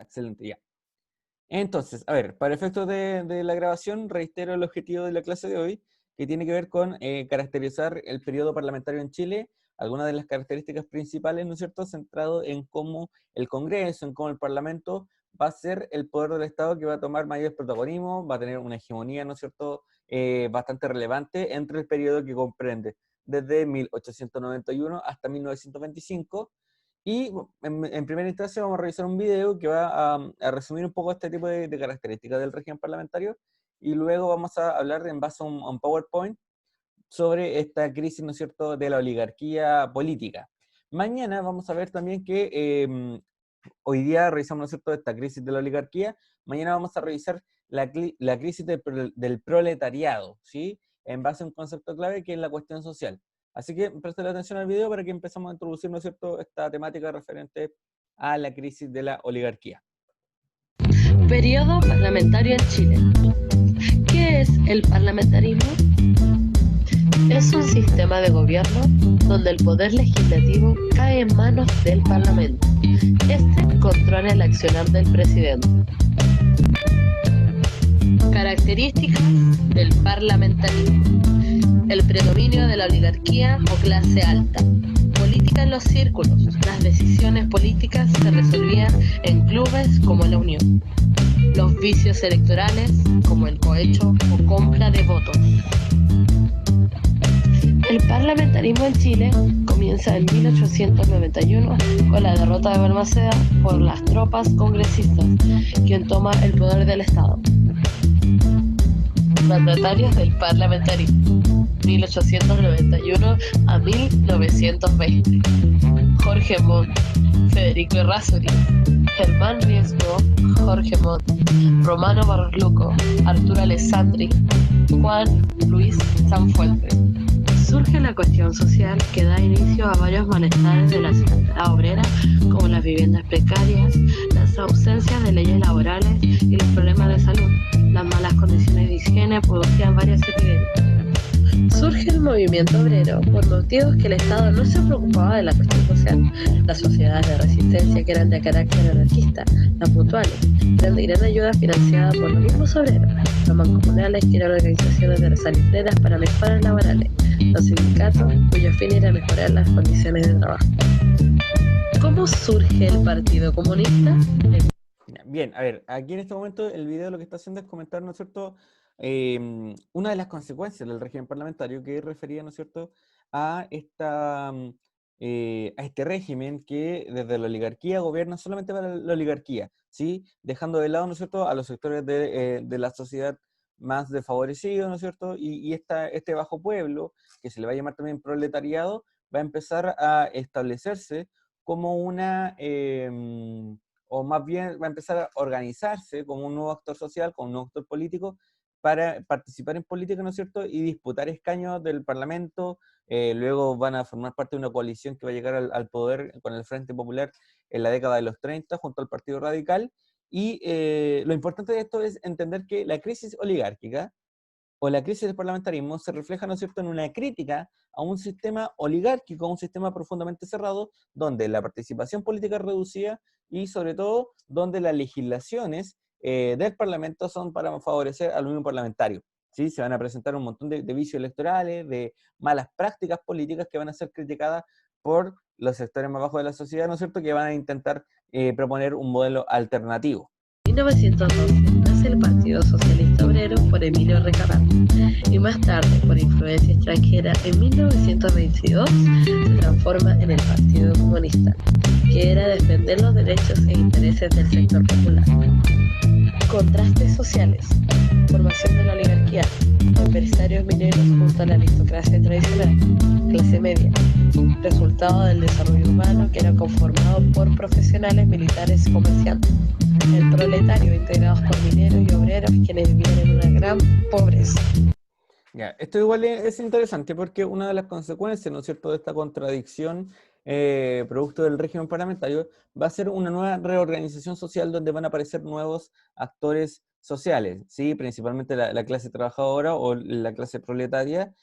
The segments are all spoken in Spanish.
Excelente, ya. Entonces, a ver, para efectos de la grabación, reitero el objetivo de la clase de hoy, que tiene que ver con caracterizar el periodo parlamentario en Chile, algunas de las características principales, ¿no es cierto?, centrado en cómo el Congreso, en cómo el Parlamento va a ser el poder del Estado que va a tomar mayor protagonismo, va a tener una hegemonía, ¿no es cierto?, bastante relevante entre el periodo que comprende desde 1891 hasta 1925. Y en primera instancia vamos a revisar un video que va a resumir un poco este tipo de características del régimen parlamentario, y luego vamos a hablar en base a un PowerPoint sobre esta crisis, ¿no es cierto?, de la oligarquía política. Mañana vamos a ver también que hoy día revisamos, ¿no es cierto?, esta crisis de la oligarquía. Mañana vamos a revisar la crisis del proletariado, ¿sí?, en base a un concepto clave que es la cuestión social. Así que presten atención al video para que empecemos a introducir, ¿no es cierto?, esta temática referente a la crisis de la oligarquía. Periodo parlamentario en Chile. ¿Qué es el parlamentarismo? Es un sistema de gobierno donde el poder legislativo cae en manos del Parlamento. Este controla el accionar del presidente. Características del parlamentarismo: el predominio de la oligarquía o clase alta. Política en los círculos. Las decisiones políticas se resolvían en clubes como la Unión. Los vicios electorales, como el cohecho o compra de votos. El parlamentarismo en Chile comienza en 1891 con la derrota de Balmaceda por las tropas congresistas, quien toma el poder del Estado. Mandatarios del parlamentarismo, 1891 a 1920. Jorge Montt, Federico Errázuriz, Germán Riesgo, Jorge Montt, Romano Barros Luco, Arturo Alessandri, Juan Luis Sanfuentes. Surge la cuestión social que da inicio a varios malestares de la sociedad obrera, como las viviendas precarias, las ausencias de leyes laborales y los problemas de salud. Las malas condiciones de higiene producían varias epidemias. Surge el movimiento obrero por motivos que el Estado no se preocupaba de la cuestión social. Las sociedades de resistencia, que eran de carácter anarquista, las mutuales, eran de gran ayuda financiada por los mismos obreros, los mancomunales, que eran organizaciones de salitreras para mejoras laborales, los sindicatos, cuyo fin era mejorar las condiciones de trabajo. ¿Cómo surge el Partido Comunista? Bien, a ver, aquí en este momento el video lo que está haciendo es comentar, ¿no es cierto?, una de las consecuencias del régimen parlamentario, que refería, ¿no es cierto?, a este régimen que desde la oligarquía gobierna solamente para la oligarquía, ¿sí?, dejando de lado, ¿no es cierto?, a los sectores de la sociedad más desfavorecidos, ¿no es cierto?, y este bajo pueblo, que se le va a llamar también proletariado, va a empezar a establecerse como o más bien va a empezar a organizarse como un nuevo actor social, como un nuevo actor político, para participar en política, ¿no es cierto?, y disputar escaños del Parlamento. Luego van a formar parte de una coalición que va a llegar al poder con el Frente Popular en la década de los 30, junto al Partido Radical. Y lo importante de esto es entender que la crisis oligárquica o la crisis del parlamentarismo se refleja, ¿no es cierto?, en una crítica a un sistema oligárquico, a un sistema profundamente cerrado, donde la participación política es reducida y, sobre todo, donde las legislaciones del Parlamento son para favorecer al mismo parlamentario. ¿Sí? Se van a presentar un montón de vicios electorales, de malas prácticas políticas que van a ser criticadas por los sectores más bajos de la sociedad, ¿no es cierto?, que van a intentar proponer un modelo alternativo. En 1912 nace el Partido Socialista Obrero por Emilio Recabarren, y más tarde, por influencia extranjera, en 1922 se transforma en el Partido Comunista, que era defender los derechos e intereses del sector popular. Contrastes sociales: formación de la oligarquía, empresarios mineros junto a la aristocracia tradicional, clase media, resultado del desarrollo humano que era conformado por profesionales, militares y comerciantes. El proletario, integrados por mineros y obreros, quienes vivían en una gran pobreza. Ya, esto igual es interesante porque una de las consecuencias, ¿no es cierto?, de esta contradicción producto del régimen parlamentario va a ser una nueva reorganización social donde van a aparecer nuevos actores sociales, ¿sí?, principalmente la clase trabajadora o la clase proletaria,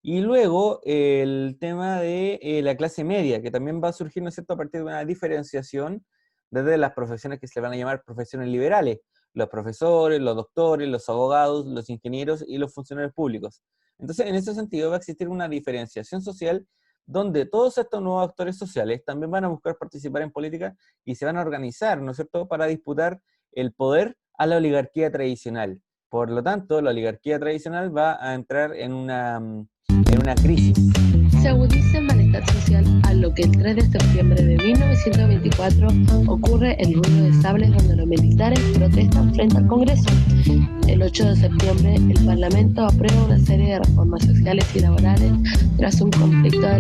y luego el tema de la clase media, que también va a surgir, ¿no es cierto?, a partir de una diferenciación desde las profesiones que se le van a llamar profesiones liberales, los profesores, los doctores, los abogados, los ingenieros y los funcionarios públicos. Entonces, en ese sentido va a existir una diferenciación social donde todos estos nuevos actores sociales también van a buscar participar en política y se van a organizar, ¿no es cierto?, para disputar el poder a la oligarquía tradicional. Por lo tanto, la oligarquía tradicional va a entrar en una crisis. Se agudiza el malestar social a lo que el 3 de septiembre de 1924 ocurre el ruido de sables donde los militares protestan frente al Congreso. El 8 de septiembre el Parlamento aprueba una serie de reformas sociales y laborales tras un conflicto de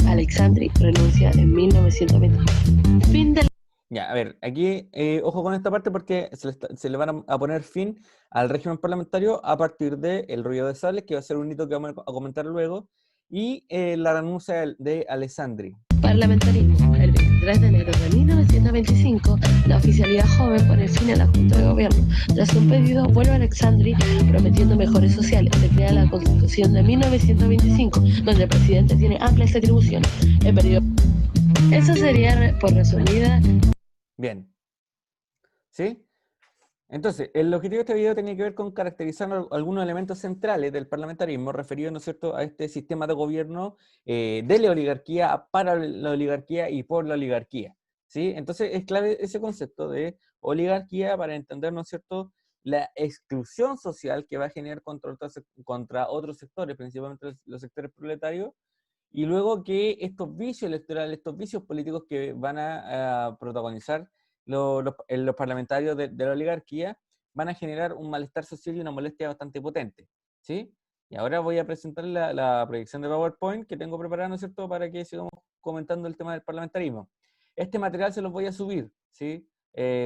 Alexandri renuncia en 1924. Fin del... Ya, a ver, aquí ojo con esta parte porque se le van a poner fin al régimen parlamentario a partir del ruido de sables, que va a ser un hito que vamos a comentar luego, y la renuncia de Alessandri. Parlamentarismo. El 23 de enero de 1925, la oficialidad joven pone fin a la Junta de Gobierno. Tras un pedido, vuelve Alexandri prometiendo mejores sociales. Se crea la Constitución de 1925, donde el presidente tiene amplias atribuciones. El periodo... Eso sería, por resumida... Bien. ¿Sí? Entonces, el objetivo de este video tenía que ver con caracterizar algunos elementos centrales del parlamentarismo referidos, ¿no es cierto?, a este sistema de gobierno de la oligarquía, para la oligarquía y por la oligarquía, ¿sí? Entonces, es clave ese concepto de oligarquía para entender, ¿no es cierto?, la exclusión social que va a generar contra otros sectores, principalmente los sectores proletarios, y luego que estos vicios electorales, estos vicios políticos que van a protagonizar los parlamentarios de la oligarquía, van a generar un malestar social y una molestia bastante potente, ¿sí? Y ahora voy a presentar la proyección de PowerPoint que tengo preparada, ¿no es cierto?, para que sigamos comentando el tema del parlamentarismo. Este material se los voy a subir, ¿sí?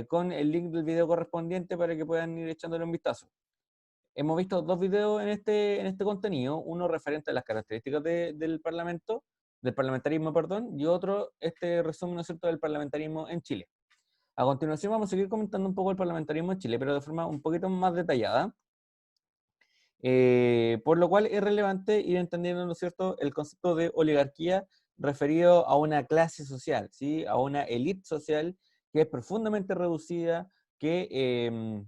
Con el link del video correspondiente para que puedan ir echándole un vistazo. Hemos visto dos videos en este contenido, uno referente a las características del parlamentarismo, perdón, y otro, este resumen, ¿no es cierto?, del parlamentarismo en Chile. A continuación vamos a seguir comentando un poco el parlamentarismo en Chile, pero de forma un poquito más detallada, por lo cual es relevante ir entendiendo, ¿no es cierto?, el concepto de oligarquía referido a una clase social, ¿sí?, a una élite social que es profundamente reducida, que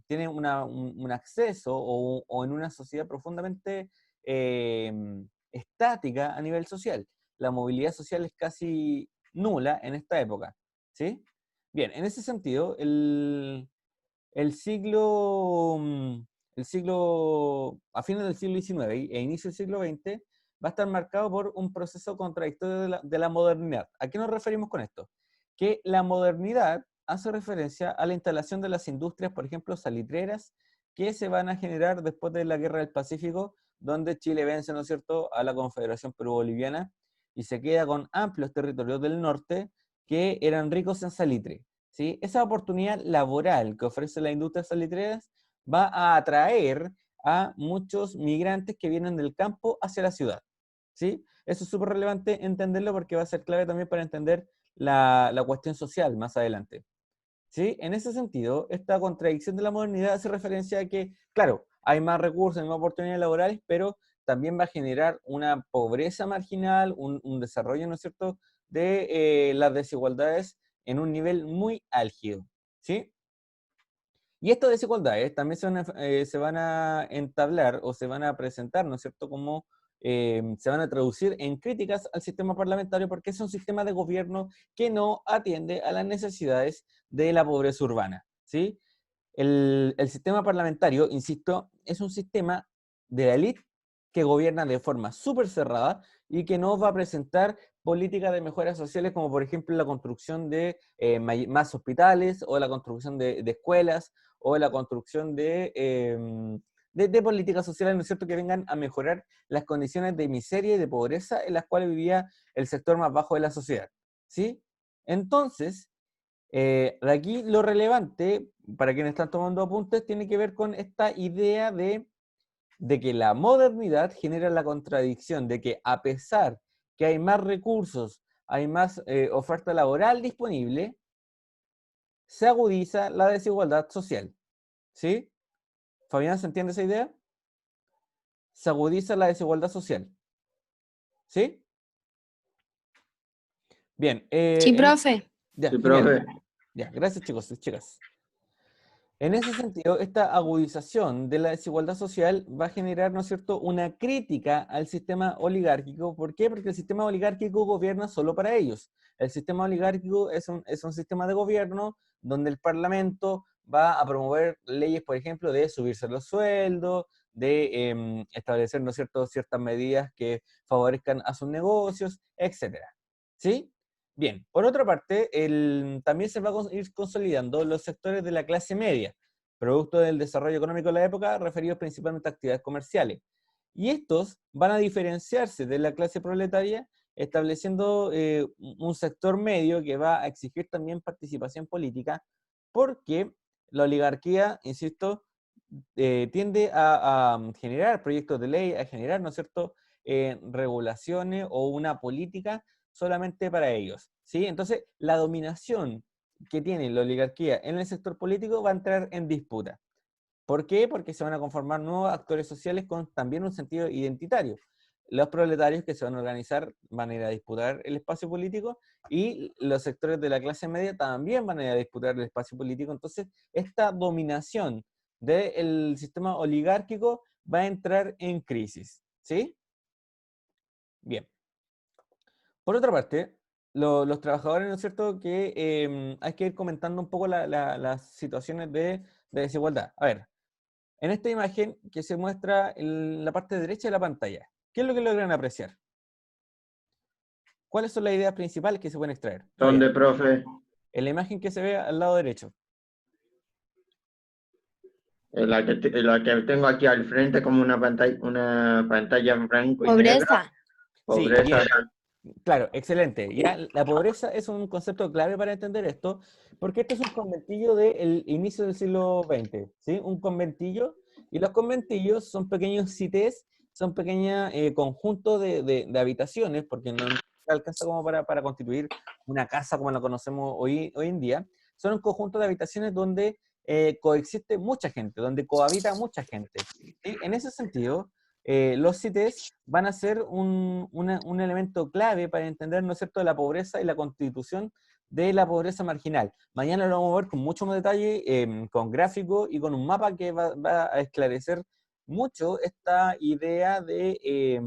tiene un acceso o en una sociedad profundamente estática a nivel social. La movilidad social es casi nula en esta época, ¿sí? Bien, en ese sentido, el siglo, a fines del siglo XIX e inicio del siglo XX, va a estar marcado por un proceso contradictorio de la modernidad. ¿A qué nos referimos con esto? Que la modernidad hace referencia a la instalación de las industrias, por ejemplo, salitreras, que se van a generar después de la Guerra del Pacífico, donde Chile vence, ¿no es cierto?, a la Confederación Perú-Boliviana y se queda con amplios territorios del norte que eran ricos en salitre, ¿sí? Esa oportunidad laboral que ofrece la industria salitreras va a atraer a muchos migrantes que vienen del campo hacia la ciudad, ¿sí? Eso es súper relevante entenderlo porque va a ser clave también para entender la cuestión social más adelante, ¿sí? En ese sentido, esta contradicción de la modernidad hace referencia a que, claro, hay más recursos, hay más oportunidades laborales, pero también va a generar una pobreza marginal, un desarrollo, ¿no es cierto?, de las desigualdades en un nivel muy álgido, ¿sí? Y estas desigualdades también se van a entablar o se van a presentar, ¿no es cierto?, como se van a traducir en críticas al sistema parlamentario porque es un sistema de gobierno que no atiende a las necesidades de la pobreza urbana, ¿sí? El sistema parlamentario, insisto, es un sistema de la élite que gobierna de forma súper cerrada y que no va a presentar políticas de mejoras sociales como por ejemplo la construcción de más hospitales o la construcción de escuelas o la construcción de políticas sociales, ¿no es cierto?, que vengan a mejorar las condiciones de miseria y de pobreza en las cuales vivía el sector más bajo de la sociedad, ¿sí? Entonces, de aquí lo relevante, para quienes están tomando apuntes, tiene que ver con esta idea de que la modernidad genera la contradicción de que a pesar que hay más recursos, hay más oferta laboral disponible, se agudiza la desigualdad social, ¿sí? Fabián, ¿se entiende esa idea? Se agudiza la desigualdad social, ¿sí? Bien. Sí, profe. Ya, Sí, genial. profe. Ya, gracias chicos y chicas. En ese sentido, esta agudización de la desigualdad social va a generar, ¿no es cierto?, una crítica al sistema oligárquico. ¿Por qué? Porque el sistema oligárquico gobierna solo para ellos. El sistema oligárquico es un sistema de gobierno donde el Parlamento va a promover leyes, por ejemplo, de subirse los sueldos, de establecer, ¿no es cierto?, ciertas medidas que favorezcan a sus negocios, etcétera. ¿Sí? Bien, por otra parte, también se va a ir consolidando los sectores de la clase media, producto del desarrollo económico de la época, referidos principalmente a actividades comerciales. Y estos van a diferenciarse de la clase proletaria, estableciendo un sector medio que va a exigir también participación política, porque la oligarquía, insisto, tiende a generar proyectos de ley, a generar, ¿no es cierto?, regulaciones o una política solamente para ellos, ¿sí? Entonces, la dominación que tiene la oligarquía en el sector político va a entrar en disputa. ¿Por qué? Porque se van a conformar nuevos actores sociales con también un sentido identitario. Los proletarios que se van a organizar van a ir a disputar el espacio político y los sectores de la clase media también van a ir a disputar el espacio político. Entonces, esta dominación del sistema oligárquico va a entrar en crisis, ¿sí? Bien. Por otra parte, los trabajadores, ¿no es cierto?, que hay que ir comentando un poco las situaciones de desigualdad. A ver, en esta imagen que se muestra en la parte derecha de la pantalla, ¿qué es lo que logran apreciar? ¿Cuáles son las ideas principales que se pueden extraer? Fabián, ¿Dónde, profe? en la imagen que se ve al lado derecho. La que tengo aquí al frente como una pantalla en blanco y negro. Pobreza. Sí, Pobreza. claro, excelente. Ya la pobreza es un concepto clave para entender esto, porque este es un conventillo del inicio del siglo XX, ¿sí? Un conventillo, y los conventillos son pequeños cités, son pequeños conjuntos de habitaciones, porque no alcanza como para constituir una casa como la conocemos hoy en día. Son un conjunto de habitaciones donde coexiste mucha gente, donde cohabita mucha gente. ¿Sí? En ese sentido, los CITES van a ser un elemento clave para entender, ¿no es cierto?, la pobreza y la constitución de la pobreza marginal. Mañana lo vamos a ver con mucho más detalle, con gráficos y con un mapa que va a esclarecer mucho esta idea de,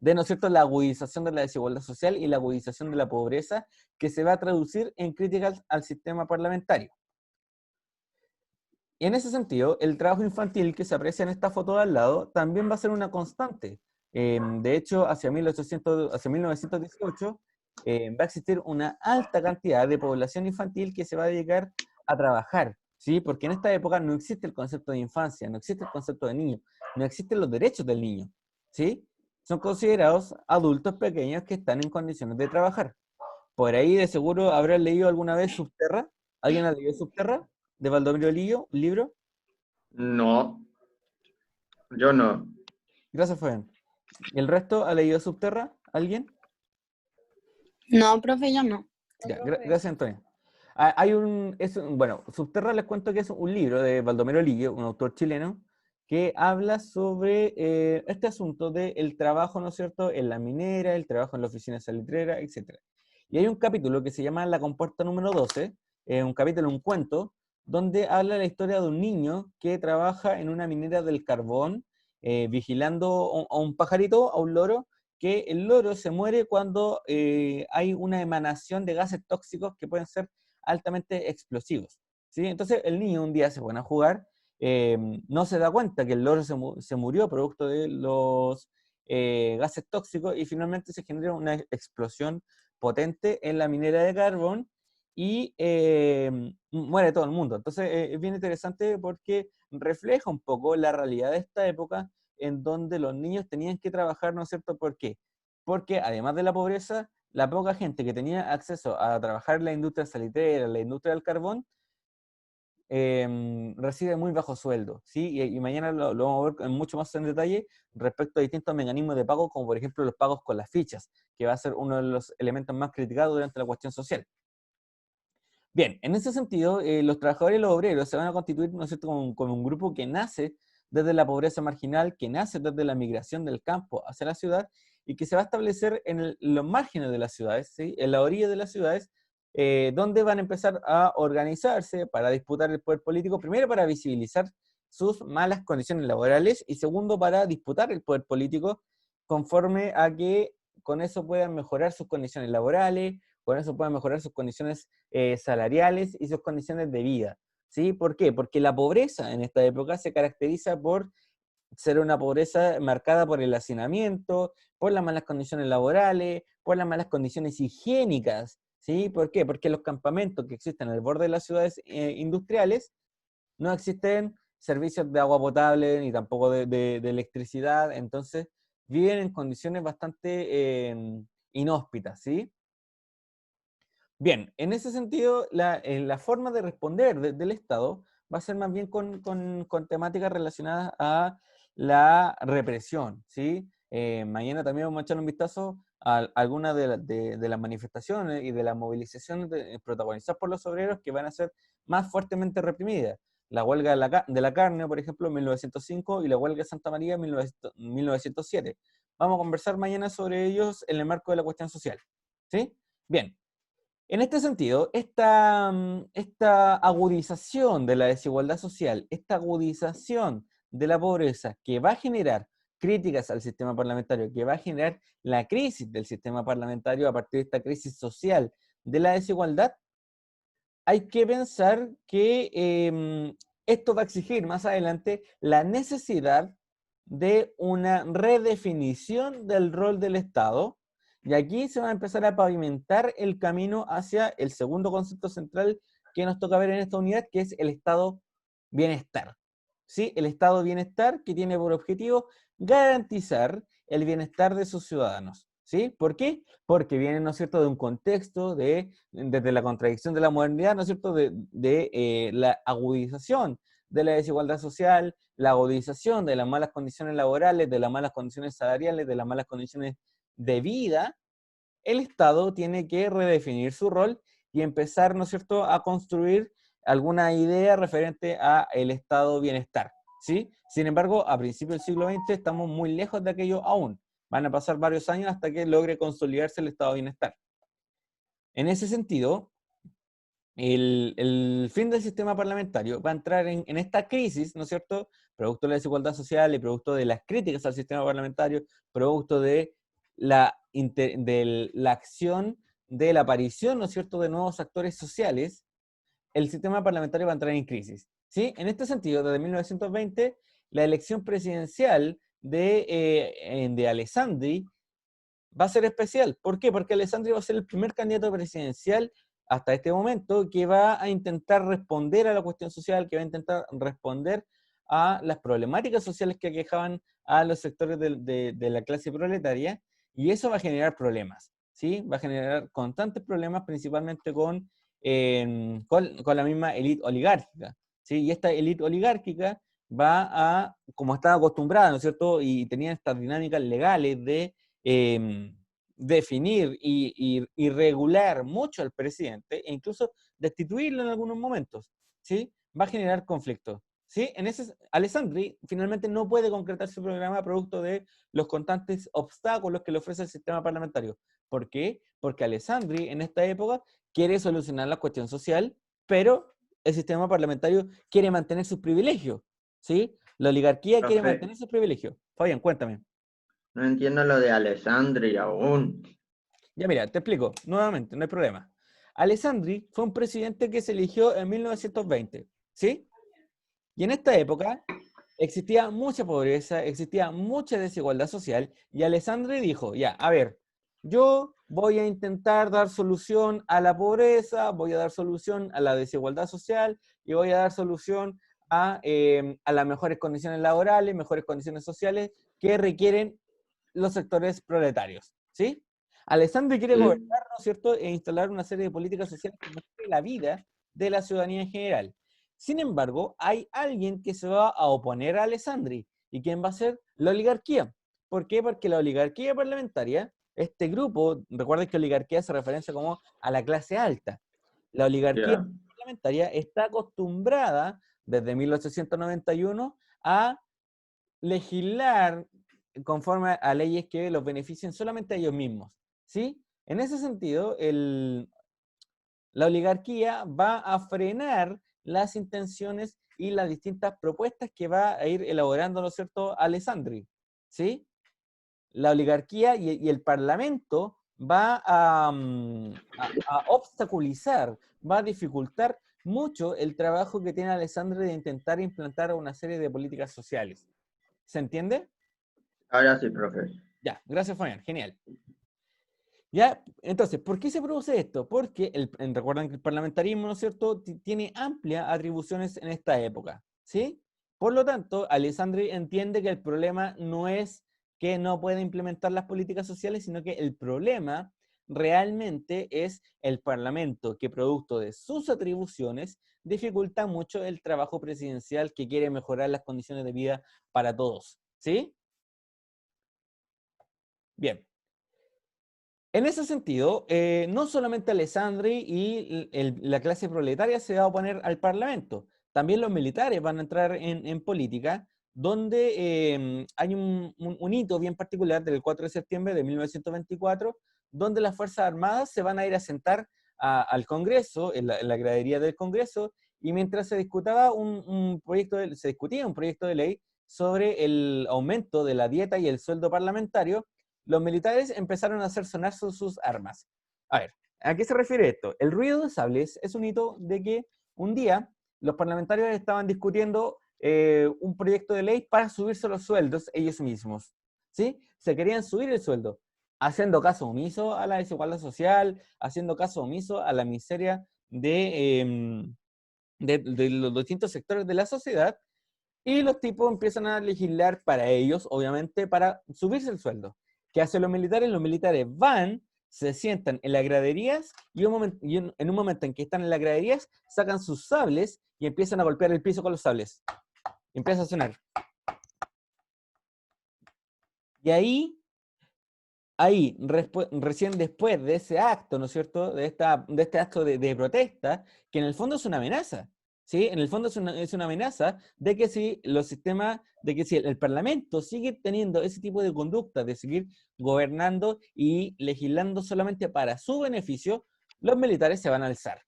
¿no es cierto?, la agudización de la desigualdad social y la agudización de la pobreza, que se va a traducir en críticas al sistema parlamentario. Y en ese sentido, el trabajo infantil que se aprecia en esta foto de al lado también va a ser una constante. De hecho, hacia 1918 va a existir una alta cantidad de población infantil que se va a dedicar a trabajar, ¿sí? Porque en esta época no existe el concepto de infancia, no existe el concepto de niño, no existen los derechos del niño, ¿sí? Son considerados adultos pequeños que están en condiciones de trabajar. Por ahí de seguro habrán leído alguna vez Subterra. ¿Alguien ha leído Subterra? De Baldomero Lillo, un libro. No, yo no. Gracias, Fabián. ¿Y el resto ha leído Subterra? ¿Alguien? No, profe, yo no. Ya, gracias, Antonio. Bueno, Subterra les cuento que es un libro de Baldomero Lillo, un autor chileno, que habla sobre este asunto del trabajo, ¿no es cierto?, en la minera, el trabajo en la oficina salitrera, etc. Y hay un capítulo que se llama La compuerta número 12, un capítulo, un cuento, donde habla la historia de un niño que trabaja en una minera del carbón, vigilando a un pajarito, a un loro, que el loro se muere cuando hay una emanación de gases tóxicos que pueden ser altamente explosivos, ¿sí? Entonces el niño un día se pone a jugar, no se da cuenta que el loro se murió producto de los gases tóxicos y finalmente se genera una explosión potente en la minera de carbón y muere todo el mundo. Entonces es bien interesante porque refleja un poco la realidad de esta época en donde los niños tenían que trabajar, ¿no es cierto? ¿Por qué? Porque además de la pobreza, la poca gente que tenía acceso a trabajar en la industria salitrera, en la industria del carbón, recibe muy bajo sueldo, ¿sí? Y mañana lo vamos a ver mucho más en detalle respecto a distintos mecanismos de pago, como por ejemplo los pagos con las fichas, que va a ser uno de los elementos más criticados durante la cuestión social. Bien, en ese sentido, los trabajadores y los obreros se van a constituir, ¿no es cierto?, como un grupo que nace desde la pobreza marginal, que nace desde la migración del campo hacia la ciudad y que se va a establecer en los márgenes de las ciudades, ¿sí?, en la orilla de las ciudades, donde van a empezar a organizarse para disputar el poder político, primero para visibilizar sus malas condiciones laborales y segundo para disputar el poder político conforme a que con eso puedan mejorar sus condiciones laborales, con eso puedan mejorar sus condiciones salariales y sus condiciones de vida. ¿Sí? ¿Por qué? Porque la pobreza en esta época se caracteriza por ser una pobreza marcada por el hacinamiento, por las malas condiciones laborales, por las malas condiciones higiénicas. ¿Sí? ¿Por qué? Porque los campamentos que existen al borde de las ciudades industriales no existen servicios de agua potable ni tampoco de electricidad, entonces viven en condiciones bastante inhóspitas, ¿sí? Bien, en ese sentido, la forma de responder del Estado va a ser más bien con temáticas relacionadas a la represión, ¿sí? Mañana también vamos a echar un vistazo a algunas de las manifestaciones y de las movilizaciones protagonizadas por los obreros que van a ser más fuertemente reprimidas. La huelga de la carne, por ejemplo, en 1905, y la huelga de Santa María en 1907. Vamos a conversar mañana sobre ellos en el marco de la cuestión social, ¿sí? Bien. En este sentido, esta agudización de la desigualdad social, esta agudización de la pobreza que va a generar críticas al sistema parlamentario, que va a generar la crisis del sistema parlamentario a partir de esta crisis social de la desigualdad, hay que pensar que esto va a exigir más adelante la necesidad de una redefinición del rol del Estado, y aquí se va a empezar a pavimentar el camino hacia el segundo concepto central que nos toca ver en esta unidad, que es el Estado bienestar. ¿Sí? El Estado bienestar que tiene por objetivo garantizar el bienestar de sus ciudadanos. ¿Sí? ¿Por qué? Porque viene, ¿no es cierto?, de un contexto desde la contradicción de la modernidad, ¿no es cierto?, de la agudización de la desigualdad social, la agudización de las malas condiciones laborales, de las malas condiciones salariales, de las malas condiciones de vida. El Estado tiene que redefinir su rol y empezar, ¿no es cierto?, a construir alguna idea referente a el estado bienestar, ¿sí? Sin embargo, a principios del siglo XX estamos muy lejos de aquello aún. Van a pasar varios años hasta que logre consolidarse el estado de bienestar. En ese sentido, el fin del sistema parlamentario va a entrar en esta crisis, ¿no es cierto?, producto de la desigualdad social y producto de las críticas al sistema parlamentario, producto de de la acción de la aparición, ¿no es cierto?, de nuevos actores sociales. El sistema parlamentario va a entrar en crisis, ¿sí? En este sentido, desde 1920, la elección presidencial de Alessandri va a ser especial. ¿Por qué? Porque Alessandri va a ser el primer candidato presidencial hasta este momento que va a intentar responder a la cuestión social, que va a intentar responder a las problemáticas sociales que aquejaban a los sectores de la clase proletaria, y eso va a generar problemas, ¿sí? Va a generar constantes problemas, principalmente con la misma élite oligárquica, ¿sí? Y esta élite oligárquica va a, como estaba acostumbrada, ¿no es cierto?, y tenía estas dinámicas legales de definir y regular mucho al presidente e incluso destituirlo en algunos momentos, ¿sí? Va a generar conflictos, ¿sí? Alessandri finalmente no puede concretar su programa producto de los constantes obstáculos que le ofrece el sistema parlamentario. ¿Por qué? Porque Alessandri en esta época quiere solucionar la cuestión social, pero el sistema parlamentario quiere mantener sus privilegios, ¿sí? La oligarquía quiere Profe, mantener sus privilegios. Fabián, cuéntame. no entiendo lo de Alessandri aún. Ya mira, te explico nuevamente, no hay problema. Alessandri fue un presidente que se eligió en 1920, ¿sí? Y en esta época existía mucha pobreza, existía mucha desigualdad social, y Alessandri dijo, ya, a ver, yo voy a intentar dar solución a la pobreza, voy a dar solución a la desigualdad social, y voy a dar solución a las mejores condiciones laborales, mejores condiciones sociales que requieren los sectores proletarios, ¿sí? Alessandri quiere Sí. gobernar, ¿no es cierto?, e instalar una serie de políticas sociales que mejoren la vida de la ciudadanía en general. Sin embargo, hay alguien que se va a oponer a Alessandri. ¿Y quién va a ser? La oligarquía. ¿Por qué? Porque la oligarquía parlamentaria, este grupo, recuerden que oligarquía se referencia como a la clase alta. La oligarquía Ya. parlamentaria está acostumbrada desde 1891 a legislar conforme a leyes que los beneficien solamente a ellos mismos, ¿sí? En ese sentido, la oligarquía va a frenar las intenciones y las distintas propuestas que va a ir elaborando, ¿no es cierto?, Alessandri, ¿sí? La oligarquía y el parlamento va a obstaculizar, va a dificultar mucho el trabajo que tiene Alessandri de intentar implantar una serie de políticas sociales. ¿Se entiende? Ahora sí, profe. Ya, gracias, Fabián, genial. Ya, entonces, ¿por qué se produce esto? Porque recuerdan que el parlamentarismo, ¿no es cierto?, tiene amplias atribuciones en esta época, ¿sí? Por lo tanto, Alessandri entiende que el problema no es que no pueda implementar las políticas sociales, sino que el problema realmente es el parlamento, que producto de sus atribuciones dificulta mucho el trabajo presidencial que quiere mejorar las condiciones de vida para todos, ¿sí? Bien. En ese sentido, no solamente Alessandri y la clase proletaria se va a oponer al Parlamento, también los militares van a entrar en política, donde hay un hito bien particular del 4 de septiembre de 1924, donde las Fuerzas Armadas se van a ir a sentar al Congreso, en la gradería del Congreso, y mientras se discutía un proyecto de ley sobre el aumento de la dieta y el sueldo parlamentario, los militares empezaron a hacer sonar sus armas. A ver, ¿a qué se refiere esto? El ruido de sables es un hito de que un día los parlamentarios estaban discutiendo un proyecto de ley para subirse los sueldos ellos mismos, ¿sí? Se querían subir el sueldo, haciendo caso omiso a la desigualdad social, haciendo caso omiso a la miseria de los distintos sectores de la sociedad, y los tipos empiezan a legislar para ellos, obviamente, para subirse el sueldo. ¿Qué hacen los militares? Los militares van, se sientan en las graderías y, en un momento en que están en las graderías, sacan sus sables y empiezan a golpear el piso con los sables. Empieza a sonar. Y recién después de ese acto, ¿no es cierto?, de este acto de protesta, que en el fondo es una amenaza, ¿sí? En el fondo es una amenaza de que si el Parlamento sigue teniendo ese tipo de conducta, de seguir gobernando y legislando solamente para su beneficio, los militares se van a alzar,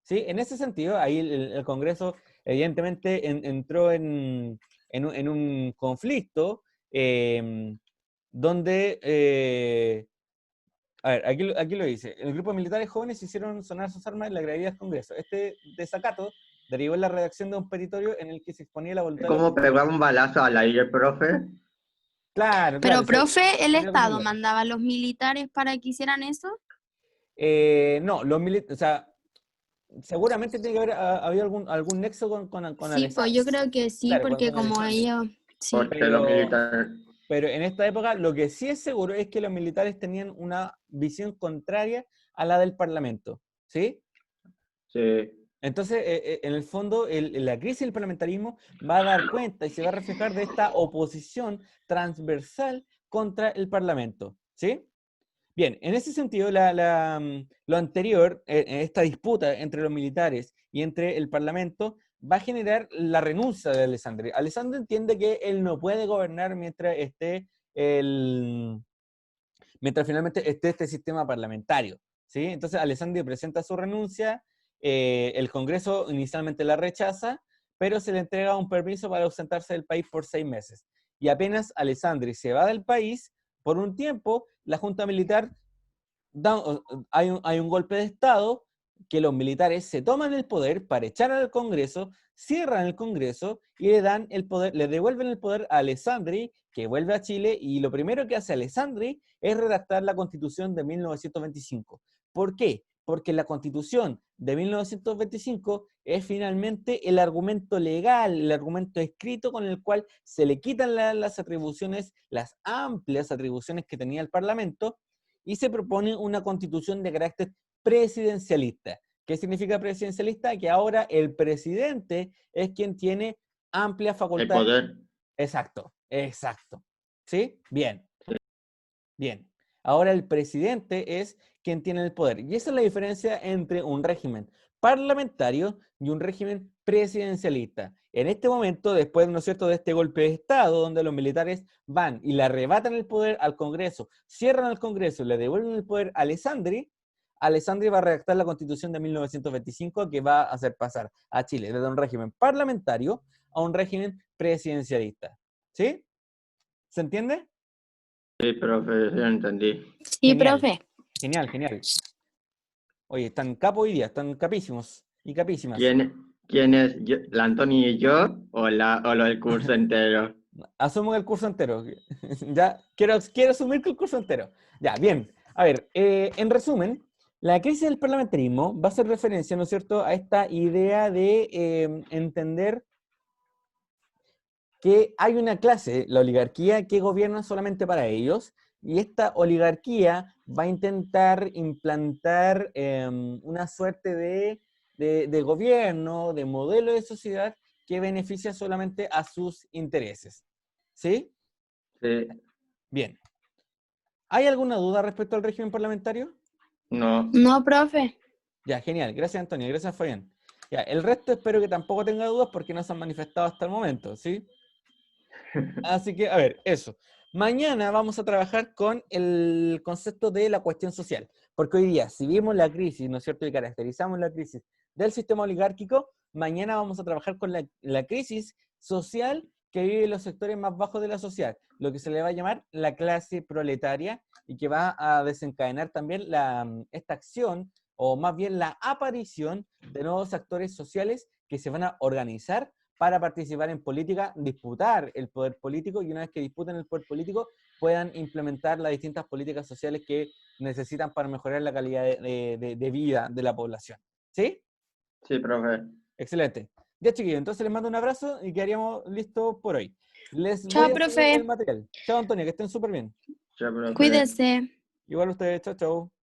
¿sí? En ese sentido, ahí el Congreso evidentemente entró en un conflicto, donde, a ver, aquí lo dice, el grupo de militares jóvenes hicieron sonar sus armas en la gradería del Congreso. Este desacato derivó en la redacción de un petitorio en el que se exponía la voluntad Es de los como militares. pegar un balazo al aire, profe. Claro, Pero, claro. profe, ¿el Sería algo Estado similar. mandaba a los militares para que hicieran eso? No, los militares, o sea, seguramente tiene que habido algún nexo con Sí, pues Alessandro. yo creo que sí, Claro, porque con como Alessandro. ellos, sí. Porque los Pero, militares... pero en esta época lo que sí es seguro es que los militares tenían una visión contraria a la del Parlamento, ¿sí? Sí. Entonces, en el fondo, la crisis del parlamentarismo va a dar cuenta y se va a reflejar de esta oposición transversal contra el Parlamento, ¿sí? Bien, en ese sentido, lo anterior, esta disputa entre los militares y entre el Parlamento, va a generar la renuncia de Alessandri. Alessandri entiende que él no puede gobernar mientras finalmente esté este sistema parlamentario, ¿sí? Entonces Alessandri presenta su renuncia, el Congreso inicialmente la rechaza, pero se le entrega un permiso para ausentarse del país por 6 meses. Y apenas Alessandri se va del país, por un tiempo, la Junta Militar hay un golpe de Estado, que los militares se toman el poder para echar al Congreso, cierran el Congreso y le dan el poder, le devuelven el poder a Alessandri, que vuelve a Chile, y lo primero que hace Alessandri es redactar la Constitución de 1925. ¿Por qué? Porque la Constitución de 1925 es finalmente el argumento legal, el argumento escrito con el cual se le quitan las atribuciones, las amplias atribuciones que tenía el Parlamento, y se propone una constitución de carácter presidencialista. ¿Qué significa presidencialista? Que ahora el presidente es quien tiene amplia El facultad. poder. Exacto, exacto. ¿Sí? Bien, bien. Ahora el presidente es quien tiene el poder. Y esa es la diferencia entre un régimen parlamentario y un régimen presidencialista. En este momento, después, ¿no es cierto?, de este golpe de Estado, donde los militares van y le arrebatan el poder al Congreso, cierran el Congreso y le devuelven el poder a Alessandri, Alessandri va a redactar la Constitución de 1925 que va a hacer pasar a Chile desde un régimen parlamentario a un régimen presidencialista. ¿Sí? ¿Se entiende? Sí, profe, sí, entendí. Sí, Genial. profe. Genial, genial. Oye, están capo hoy día, están capísimos y capísimas. ¿Quién es? ¿La Antonia y yo o lo del curso entero? Asumo el curso entero. Ya, quiero asumir que el curso entero. Ya, bien. A ver, en resumen, la crisis del parlamentarismo va a hacer referencia, ¿no es cierto?, a esta idea de entender que hay una clase, la oligarquía, que gobierna solamente para ellos, y esta oligarquía va a intentar implantar una suerte de gobierno, de modelo de sociedad que beneficia solamente a sus intereses. ¿Sí? Sí, Bien. ¿Hay alguna duda respecto al régimen parlamentario? no. No, profe. Ya, genial. Gracias, Antonio. Gracias, Fabián. Ya, el resto espero que tampoco tenga dudas porque no se han manifestado hasta el momento, ¿sí? Así que, a ver, eso. Mañana vamos a trabajar con el concepto de la cuestión social, porque hoy día, si vimos la crisis, ¿no es cierto?, y caracterizamos la crisis del sistema oligárquico, mañana vamos a trabajar con la crisis social que viven los sectores más bajos de la sociedad, lo que se le va a llamar la clase proletaria, y que va a desencadenar también esta acción, o más bien la aparición de nuevos actores sociales que se van a organizar para participar en política, disputar el poder político, y una vez que disputen el poder político, puedan implementar las distintas políticas sociales que necesitan para mejorar la calidad de vida de la población. ¿Sí? Sí, profe. Excelente. Ya, chiquillos, entonces les mando un abrazo y quedaríamos listos por hoy. Les Chao, voy a subir profe. el material. Chao, Antonio, que estén súper bien. Chao, profe. Cuídese. Igual ustedes, chao, chao.